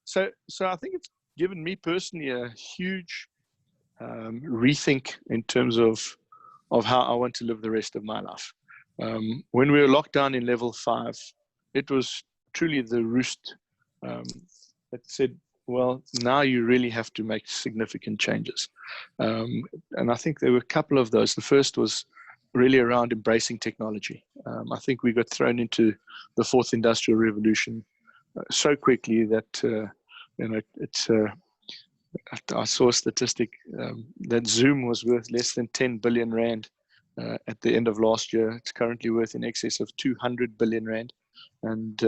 so I think it's given me personally a huge rethink in terms of how I want to live the rest of my life. When we were locked down in level 5, it was truly the roost that said, well, now you really have to make significant changes. And I think there were a couple of those. The first was really around embracing technology. I think we got thrown into the fourth industrial revolution so quickly that, I saw a statistic that Zoom was worth less than 10 billion Rand at the end of last year. It's currently worth in excess of 200 billion Rand. And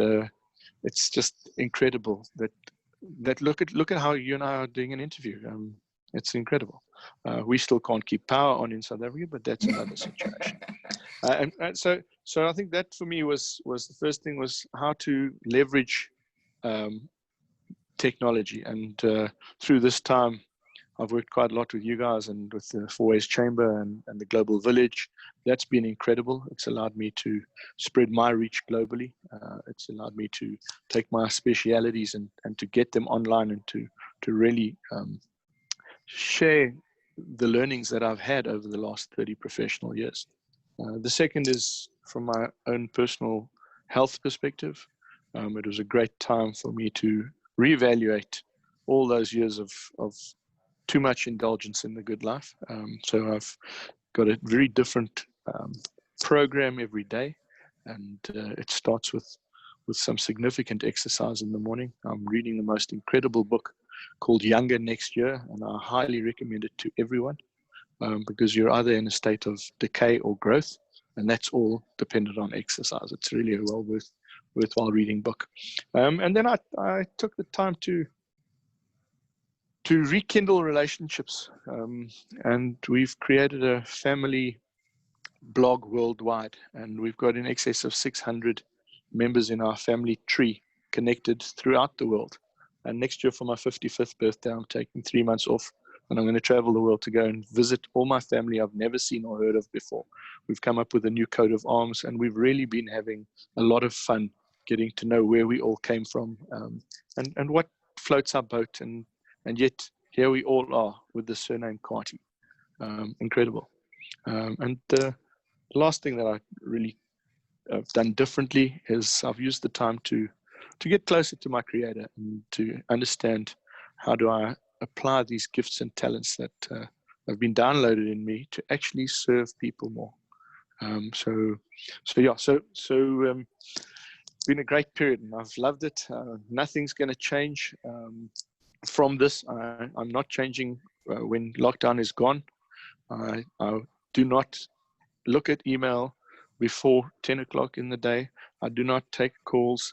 it's just incredible that look at how you and I are doing an interview. It's incredible. We still can't keep power on in South Africa, but that's another situation. And so I think that for me was the first thing, was how to leverage technology. And through this time, I've worked quite a lot with you guys and with the Four Ways Chamber and the Global Village. That's been incredible. It's allowed me to spread my reach globally. It's allowed me to take my specialities and to get them online and to really share the learnings that I've had over the last 30 professional years. The second is from my own personal health perspective. It was a great time for me to reevaluate all those years of too much indulgence in the good life. So I've got a very different program every day, and it starts with some significant exercise in the morning. I'm reading the most incredible book called Younger Next Year, and I highly recommend it to everyone because you're either in a state of decay or growth, and that's all dependent on exercise. It's really a worthwhile reading book. And then I took the time to rekindle relationships. And we've created a family blog worldwide, and we've got in excess of 600 members in our family tree connected throughout the world. And next year for my 55th birthday, I'm taking 3 months off, and I'm going to travel the world to go and visit all my family I've never seen or heard of before. We've come up with a new coat of arms, and we've really been having a lot of fun getting to know where we all came from, and what floats our boat, and yet here we all are with the surname Carty. Incredible. And the last thing that I really have done differently is I've used the time to get closer to my creator and to understand how do I apply these gifts and talents that have been downloaded in me to actually serve people more. It's been a great period, and I've loved it. Nothing's going to change from this. I'm not changing when lockdown is gone. I do not look at email before 10 o'clock in the day. I do not take calls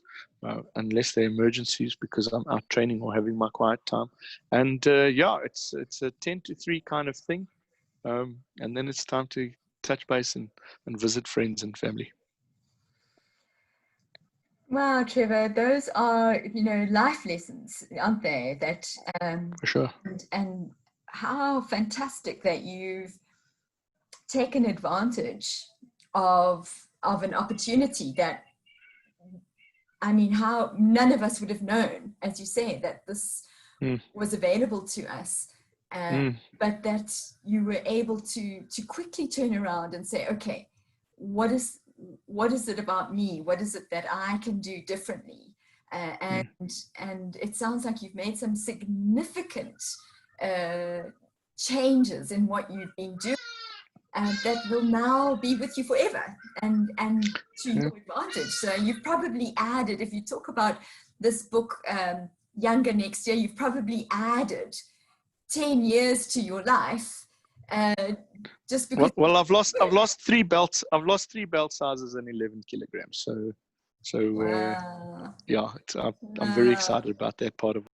unless they're emergencies because I'm out training or having my quiet time. And it's a 10 to 3 kind of thing. And then it's time to touch base and visit friends and family. Wow, Trevor, those are, life lessons, aren't they? That for sure. And how fantastic that you've taken advantage of an opportunity that, how none of us would have known, as you say, that this was available to us, but that you were able to quickly turn around and say, okay, what is it about me? What is it that I can do differently? And it sounds like you've made some significant changes in what you've been doing that will now be with you forever and to your advantage. So you've probably added, if you talk about this book, Younger Next Year, you've probably added 10 years to your life. Just because I've lost 3 belts. I've lost 3 belt sizes and 11 kilograms. So wow. I'm very excited about that part of